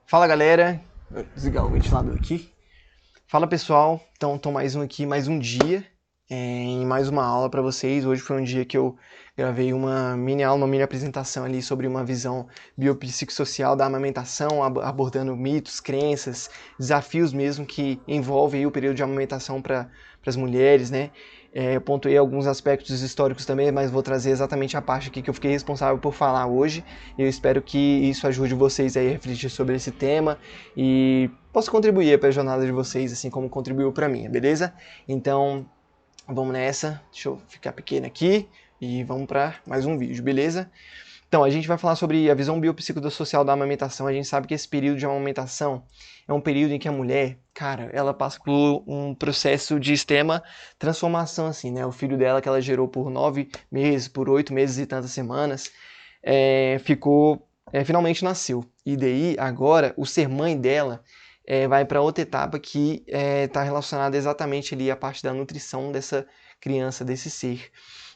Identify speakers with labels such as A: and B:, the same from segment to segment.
A: Fala galera, vou desligar o ventilador aqui. Fala pessoal, então tô mais um aqui, mais um dia, em mais uma aula para vocês. Hoje foi um dia que eu gravei uma mini aula, uma mini apresentação ali sobre uma visão biopsicossocial da amamentação, abordando mitos, crenças, desafios mesmo que envolvem aí o período de amamentação para as mulheres, né? Eu pontuei alguns aspectos históricos também, mas vou trazer exatamente a parte aqui que eu fiquei responsável por falar hoje. E eu espero que isso ajude vocês aí a refletir sobre esse tema e possa contribuir para a jornada de vocês, assim como contribuiu para mim, beleza? Então, vamos nessa. Deixa eu ficar pequeno aqui e vamos para mais um vídeo, beleza? Então, a gente vai falar sobre a visão biopsicossocial da amamentação. A gente sabe que esse período de amamentação é um período em que a mulher, cara, ela passa por um processo de extrema transformação, assim, né? O filho dela, que ela gerou por 9 meses, por 8 meses e tantas semanas, finalmente nasceu. E daí, agora, o ser mãe dela vai para outra etapa que está relacionada exatamente ali à parte da nutrição dessa criança, desse ser.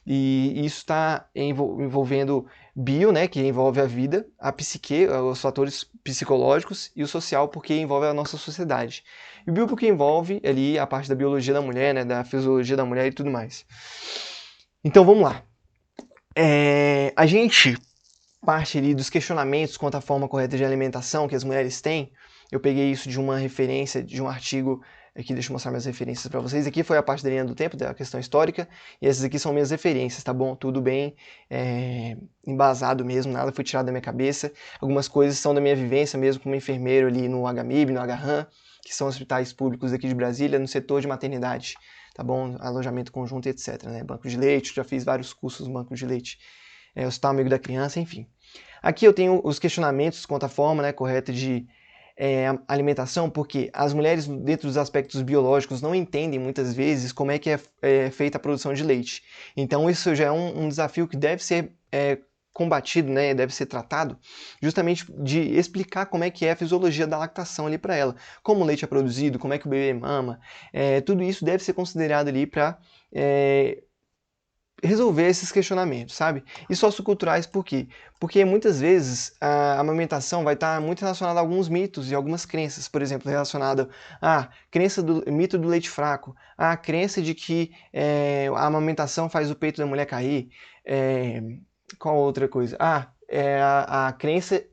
A: E isso está envolvendo bio, né, que envolve a vida, a psique, os fatores psicológicos, e o social, porque envolve a nossa sociedade. E o bio porque envolve ali a parte da biologia da mulher, né, da fisiologia da mulher e tudo mais. Então vamos lá. A gente parte ali dos questionamentos quanto à forma correta de alimentação que as mulheres têm. Eu peguei isso de uma referência, de um artigo aqui, deixa eu mostrar minhas referências para vocês. Aqui foi a parte da linha do tempo, da questão histórica, e essas aqui são minhas referências, tá bom? Tudo bem embasado mesmo, nada foi tirado da minha cabeça. Algumas coisas são da minha vivência mesmo como enfermeiro ali no HMIB, no HRAM, que são hospitais públicos aqui de Brasília, no setor de maternidade, tá bom? Alojamento conjunto, etc, né? Banco de leite, já fiz vários cursos no banco de leite. Hospital Amigo da Criança, enfim. Aqui eu tenho os questionamentos quanto à forma, né, correta de alimentação, porque as mulheres, dentro dos aspectos biológicos, não entendem muitas vezes como é que é feita a produção de leite. Então isso já é um desafio que deve ser combatido, né, deve ser tratado, justamente de explicar como é que é a fisiologia da lactação ali para ela, como o leite é produzido, como é que o bebê mama, tudo isso deve ser considerado ali para resolver esses questionamentos, sabe? E socioculturais por quê? Porque muitas vezes a amamentação vai estar muito relacionada a alguns mitos e algumas crenças, por exemplo, relacionada à crença do mito do leite fraco, à crença de que a amamentação faz o peito da mulher cair, qual outra coisa? A crença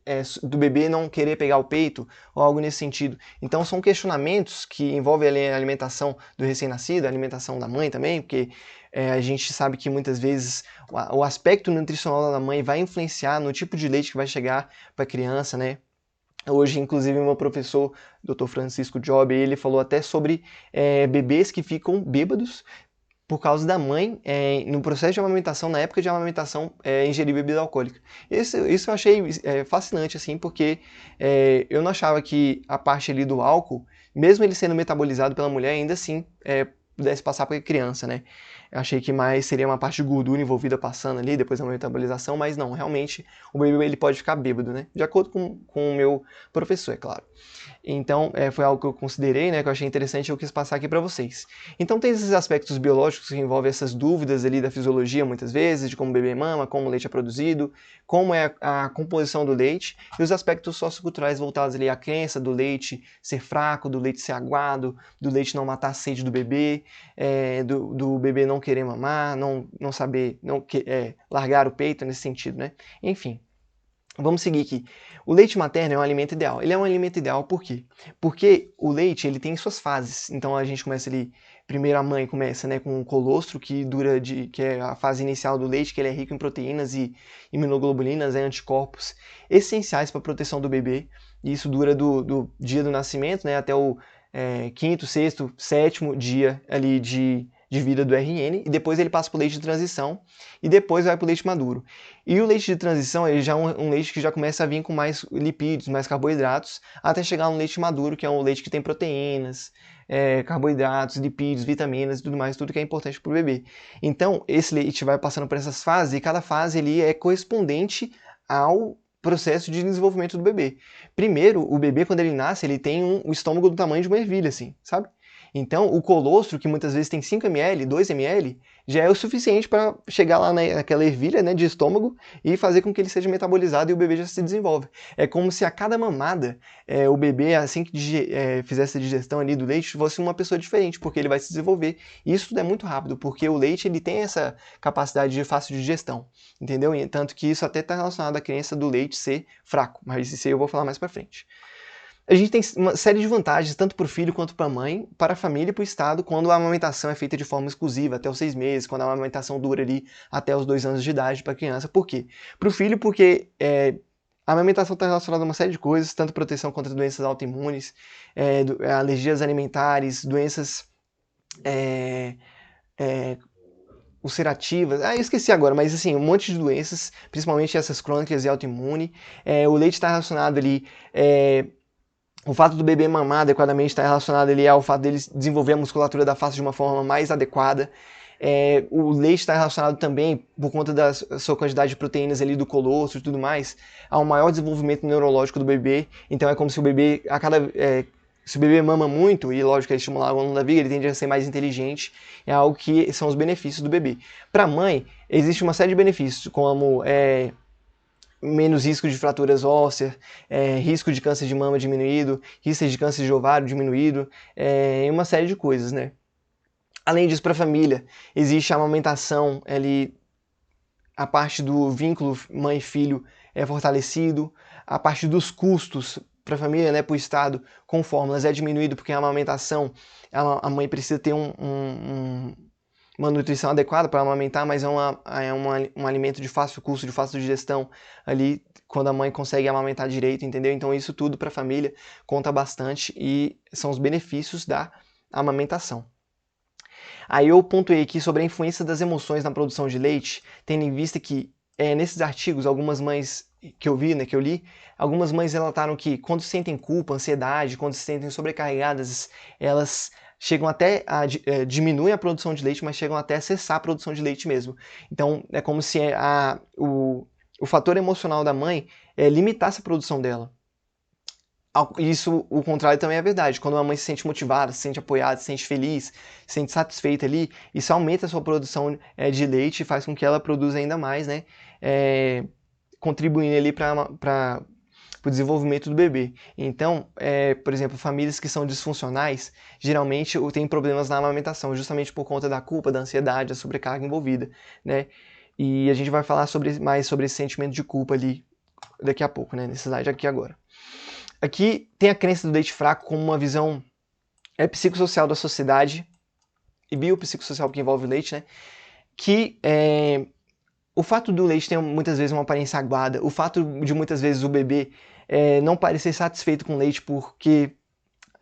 A: do bebê não querer pegar o peito, ou algo nesse sentido. Então são questionamentos que envolvem a alimentação do recém-nascido, a alimentação da mãe também, porque a gente sabe que muitas vezes o aspecto nutricional da mãe vai influenciar no tipo de leite que vai chegar para a criança, né? Hoje, inclusive, meu professor, Dr. Francisco Job, ele falou até sobre bebês que ficam bêbados por causa da mãe, no processo de amamentação, na época de amamentação, ingerir bebida alcoólica. Isso eu achei fascinante, assim, porque eu não achava que a parte ali do álcool, mesmo ele sendo metabolizado pela mulher, ainda assim pudesse passar para a criança, né? Eu achei que mais seria uma parte de gordura envolvida passando ali, depois da metabolização, mas não, realmente o bebê ele pode ficar bêbado, né? De acordo com o meu professor, é claro. Então, foi algo que eu considerei, né, que eu achei interessante e eu quis passar aqui para vocês. Então, tem esses aspectos biológicos que envolvem essas dúvidas ali da fisiologia, muitas vezes, de como o bebê mama, como o leite é produzido, como é a composição do leite, e os aspectos socioculturais voltados ali à crença do leite ser fraco, do leite ser aguado, do leite não matar a sede do bebê, do bebê não querer mamar, não saber, largar o peito nesse sentido, né? Enfim. Vamos seguir aqui. O leite materno é um alimento ideal. Ele é um alimento ideal por quê? Porque o leite ele tem suas fases. Então a gente começa ali, primeiro a mãe começa, né, com o colostro que é a fase inicial do leite, que ele é rico em proteínas e imunoglobulinas, anticorpos essenciais para a proteção do bebê. E isso dura do dia do nascimento, né, até o quinto, sexto, sétimo dia ali de vida do RN, e depois ele passa para o leite de transição, e depois vai para o leite maduro. E o leite de transição ele já é um leite que já começa a vir com mais lipídios, mais carboidratos, até chegar no leite maduro, que é um leite que tem proteínas, carboidratos, lipídios, vitaminas e tudo mais, tudo que é importante para o bebê. Então, esse leite vai passando por essas fases, e cada fase ele é correspondente ao processo de desenvolvimento do bebê. Primeiro, o bebê, quando ele nasce, ele tem um estômago do tamanho de uma ervilha, assim, sabe? Então, o colostro, que muitas vezes tem 5 ml, 2 ml, já é o suficiente para chegar lá naquela ervilha, né, de estômago e fazer com que ele seja metabolizado e o bebê já se desenvolve. É como se a cada mamada, o bebê, assim que fizesse a digestão ali do leite, fosse uma pessoa diferente, porque ele vai se desenvolver. E isso tudo é muito rápido, porque o leite ele tem essa capacidade de fácil digestão, entendeu? E tanto que isso até está relacionado à crença do leite ser fraco, mas isso aí eu vou falar mais para frente. A gente tem uma série de vantagens, tanto para o filho quanto para a mãe, para a família e para o Estado, quando a amamentação é feita de forma exclusiva, até os 6 meses, quando a amamentação dura ali até os 2 anos de idade para a criança. Por quê? Para o filho, porque a amamentação está relacionada a uma série de coisas, tanto proteção contra doenças autoimunes, alergias alimentares, doenças ulcerativas, eu esqueci agora, mas assim, um monte de doenças, principalmente essas crônicas e autoimune. O leite está relacionado ali... O fato do bebê mamar adequadamente está relacionado ali ao fato dele desenvolver a musculatura da face de uma forma mais adequada. O leite está relacionado também, por conta da sua quantidade de proteínas ali do colostro e tudo mais, ao maior desenvolvimento neurológico do bebê. Então é como se o bebê, se o bebê mama muito, e lógico, é estimular o ângulo da viga, ele tende a ser mais inteligente, é algo que são os benefícios do bebê. Para a mãe, existe uma série de benefícios, como menos risco de fraturas ósseas, risco de câncer de mama diminuído, risco de câncer de ovário diminuído, e uma série de coisas, né? Além disso, para a família, existe a amamentação, a parte do vínculo mãe-filho é fortalecido, a parte dos custos para a família, né, para o Estado, com fórmulas é diminuído, porque a amamentação, a mãe precisa ter uma nutrição adequada para amamentar, mas um alimento de fácil custo, de fácil digestão ali, quando a mãe consegue amamentar direito, entendeu? Então isso tudo para a família conta bastante e são os benefícios da amamentação. Aí eu pontuei aqui sobre a influência das emoções na produção de leite, tendo em vista que nesses artigos, algumas mães que eu vi, né, que eu li, algumas mães relataram que quando sentem culpa, ansiedade, quando se sentem sobrecarregadas, elas chegam até a diminuem a produção de leite, mas chegam até a cessar a produção de leite mesmo. Então é como se o fator emocional da mãe limitasse a produção dela. Isso, o contrário também é verdade. Quando uma mãe se sente motivada, se sente apoiada, se sente feliz, se sente satisfeita ali, isso aumenta a sua produção de leite e faz com que ela produza ainda mais, né? Contribuindo ali para o desenvolvimento do bebê. Então, por exemplo, famílias que são disfuncionais, geralmente têm problemas na amamentação, justamente por conta da culpa, da ansiedade, da sobrecarga envolvida, né? E a gente vai falar mais sobre esse sentimento de culpa ali daqui a pouco, né? Nesse slide aqui agora. Aqui tem a crença do leite fraco como uma visão psicossocial da sociedade e biopsicossocial que envolve o leite, né? Que o fato do leite ter muitas vezes uma aparência aguada, o fato de muitas vezes o bebê não parecer satisfeito com o leite porque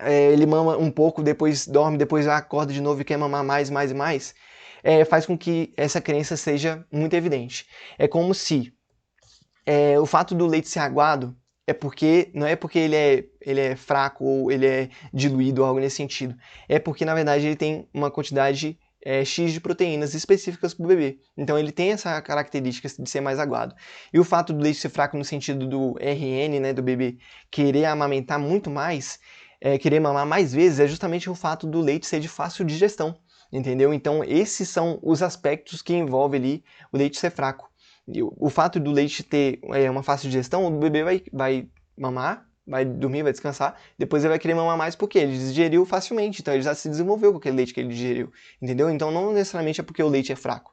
A: ele mama um pouco, depois dorme, depois acorda de novo e quer mamar mais, mais e mais, faz com que essa crença seja muito evidente. É como se o fato do leite ser aguado não é porque ele é fraco ou ele é diluído ou algo nesse sentido. É porque, na verdade, ele tem uma quantidade X de proteínas específicas para o bebê. Então ele tem essa característica de ser mais aguado. E o fato do leite ser fraco no sentido do RN, né, do bebê, querer amamentar muito mais, querer mamar mais vezes, é justamente o fato do leite ser de fácil digestão. Entendeu? Então esses são os aspectos que envolvem ali o leite ser fraco. O fato do leite ter uma fácil digestão, o bebê vai mamar, vai dormir, vai descansar, depois ele vai querer mamar mais porque ele digeriu facilmente, então ele já se desenvolveu com aquele leite que ele digeriu, entendeu? Então não necessariamente é porque o leite é fraco,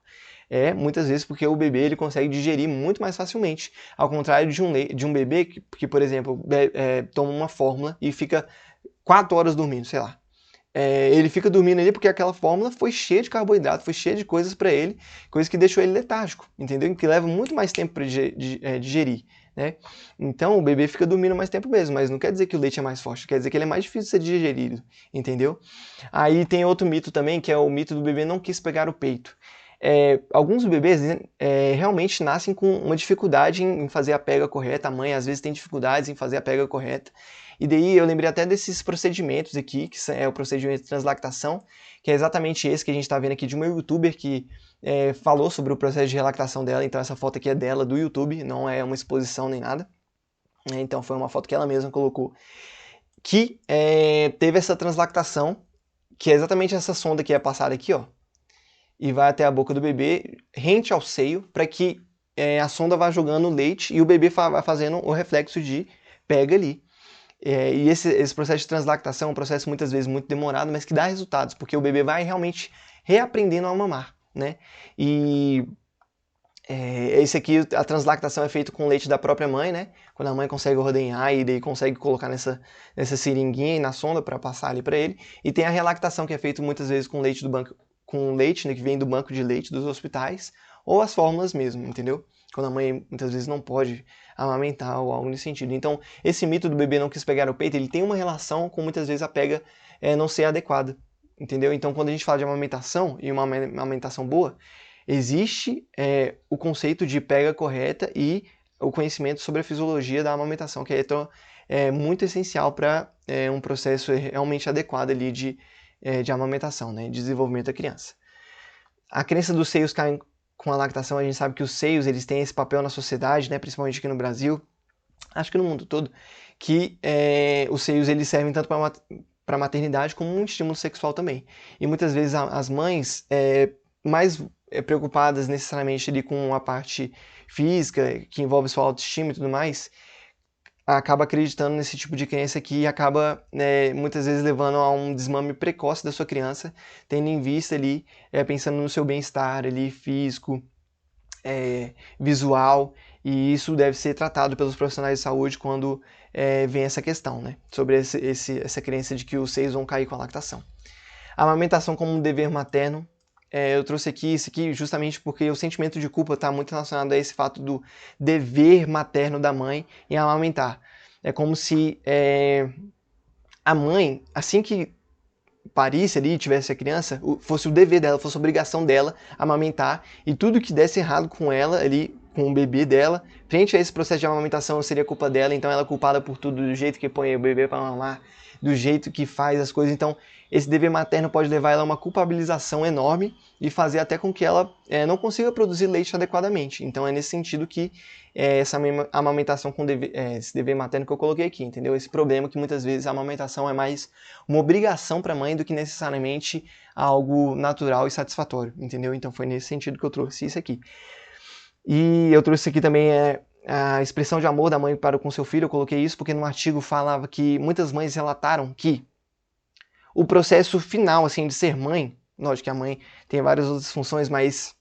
A: muitas vezes porque o bebê ele consegue digerir muito mais facilmente, ao contrário de um bebê que por exemplo, toma uma fórmula e fica 4 horas dormindo, sei lá. Ele fica dormindo ali porque aquela fórmula foi cheia de carboidrato, foi cheia de coisas para ele, coisas que deixou ele letárgico, entendeu? Que leva muito mais tempo para digerir, né? Então o bebê fica dormindo mais tempo mesmo, mas não quer dizer que o leite é mais forte, quer dizer que ele é mais difícil de ser digerido, entendeu? Aí tem outro mito também, que é o mito do bebê não quis pegar o peito. Alguns bebês realmente nascem com uma dificuldade em fazer a pega correta, a mãe às vezes tem dificuldades em fazer a pega correta, e daí eu lembrei até desses procedimentos aqui, que é o procedimento de translactação, que é exatamente esse que a gente está vendo aqui de uma youtuber que falou sobre o processo de relactação dela, então essa foto aqui é dela, do YouTube, não é uma exposição nem nada, então foi uma foto que ela mesma colocou, que teve essa translactação, que é exatamente essa sonda que é passada aqui, ó, e vai até a boca do bebê, rente ao seio, para que a sonda vá jogando leite e o bebê vai fazendo o reflexo de pega ali. E esse processo de translactação é um processo muitas vezes muito demorado, mas que dá resultados, porque o bebê vai realmente reaprendendo a mamar, né? E esse aqui, a translactação é feita com leite da própria mãe, né? Quando a mãe consegue ordenhar e daí consegue colocar nessa seringuinha e na sonda para passar ali para ele. E tem a relactação, que é feita muitas vezes com leite do banco, com leite, né, que vem do banco de leite dos hospitais, ou as fórmulas mesmo, entendeu? Quando a mãe muitas vezes não pode amamentar ou algo nesse sentido. Então, esse mito do bebê não quis pegar o peito, ele tem uma relação com muitas vezes a pega não ser adequada, entendeu? Então, quando a gente fala de amamentação e uma amamentação boa, existe o conceito de pega correta e o conhecimento sobre a fisiologia da amamentação, que é muito essencial para um processo realmente adequado ali de amamentação, né, de desenvolvimento da criança. A crença dos seios caem com a lactação, a gente sabe que os seios eles têm esse papel na sociedade, né, principalmente aqui no Brasil, acho que no mundo todo, que os seios eles servem tanto para a maternidade como um estímulo sexual também. E muitas vezes as mães mais preocupadas necessariamente ali com a parte física, que envolve sua autoestima e tudo mais, acaba acreditando nesse tipo de crença que acaba muitas vezes levando a um desmame precoce da sua criança, tendo em vista ali, pensando no seu bem-estar ali físico, visual, e isso deve ser tratado pelos profissionais de saúde quando vem essa questão, né, sobre essa crença de que os seios vão cair com a lactação. A amamentação como um dever materno, eu trouxe aqui isso aqui justamente porque o sentimento de culpa está muito relacionado a esse fato do dever materno da mãe em amamentar. É como se a mãe, assim que parisse ali, tivesse a criança, fosse o dever dela, fosse a obrigação dela amamentar, e tudo que desse errado com ela ali, com o bebê dela, frente a esse processo de amamentação seria culpa dela, então ela é culpada por tudo, do jeito que põe o bebê para mamar, do jeito que faz as coisas. Então esse dever materno pode levar ela a uma culpabilização enorme e fazer até com que ela não consiga produzir leite adequadamente. Então é nesse sentido que essa amamentação com esse dever materno que eu coloquei aqui, entendeu? Esse problema que muitas vezes a amamentação é mais uma obrigação para a mãe do que necessariamente algo natural e satisfatório, entendeu? Então foi nesse sentido que eu trouxe isso aqui. E eu trouxe aqui também a expressão de amor da mãe para com seu filho. Eu coloquei isso porque no artigo falava que muitas mães relataram que o processo final, assim, de ser mãe, lógico que a mãe tem várias outras funções, mas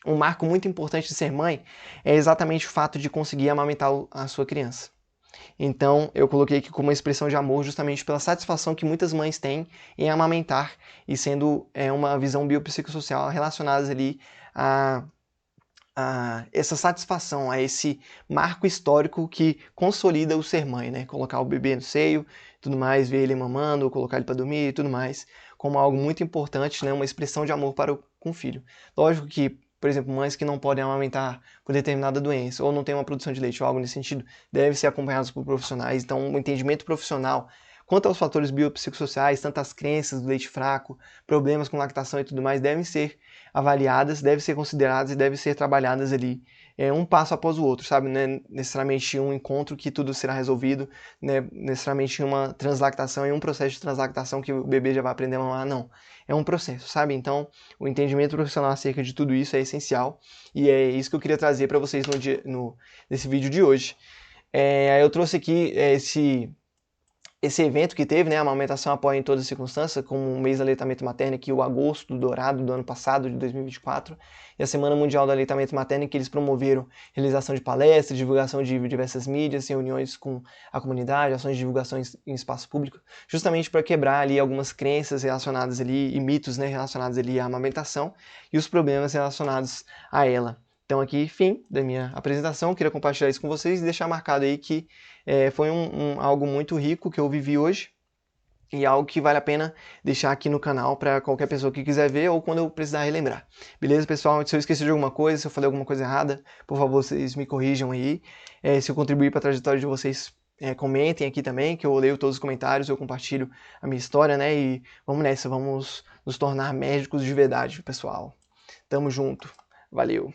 A: um marco muito importante de ser mãe é exatamente o fato de conseguir amamentar a sua criança. Então, eu coloquei aqui como uma expressão de amor justamente pela satisfação que muitas mães têm em amamentar e sendo uma visão biopsicossocial relacionadas ali a essa satisfação, a esse marco histórico que consolida o ser mãe, né? Colocar o bebê no seio, tudo mais, ver ele mamando, colocar ele para dormir e tudo mais, como algo muito importante, né? Uma expressão de amor com o filho. Lógico que, por exemplo, mães que não podem amamentar por determinada doença ou não têm uma produção de leite ou algo nesse sentido, devem ser acompanhados por profissionais. Então, um entendimento profissional quanto aos fatores biopsicossociais, tanto as crenças do leite fraco, problemas com lactação e tudo mais, devem ser avaliadas, devem ser consideradas e devem ser trabalhadas ali, um passo após o outro, sabe? Não é necessariamente um encontro que tudo será resolvido, né? Necessariamente uma translactação e um processo de translactação que o bebê já vai aprender a mamar, não. É um processo, sabe? Então, o entendimento profissional acerca de tudo isso é essencial e é isso que eu queria trazer para vocês nesse vídeo de hoje. Eu trouxe aqui esse evento que teve, né, a amamentação apoia em todas as circunstâncias, como o mês do aleitamento materno, que o agosto dourado do ano passado, de 2024, e a Semana Mundial do Aleitamento Materno, que eles promoveram realização de palestras, divulgação de diversas mídias, reuniões com a comunidade, ações de divulgação em espaço público, justamente para quebrar ali algumas crenças relacionadas ali, e mitos, né, relacionados ali à amamentação, e os problemas relacionados a ela. Então aqui, fim da minha apresentação, eu queria compartilhar isso com vocês e deixar marcado aí que foi algo muito rico que eu vivi hoje e algo que vale a pena deixar aqui no canal para qualquer pessoa que quiser ver ou quando eu precisar relembrar. Beleza, pessoal? Se eu esqueci de alguma coisa, se eu falei alguma coisa errada, por favor, vocês me corrijam aí. Se eu contribuir para a trajetória de vocês, comentem aqui também, que eu leio todos os comentários, eu compartilho a minha história, né? E vamos nessa, vamos nos tornar médicos de verdade, pessoal. Tamo junto. Valeu!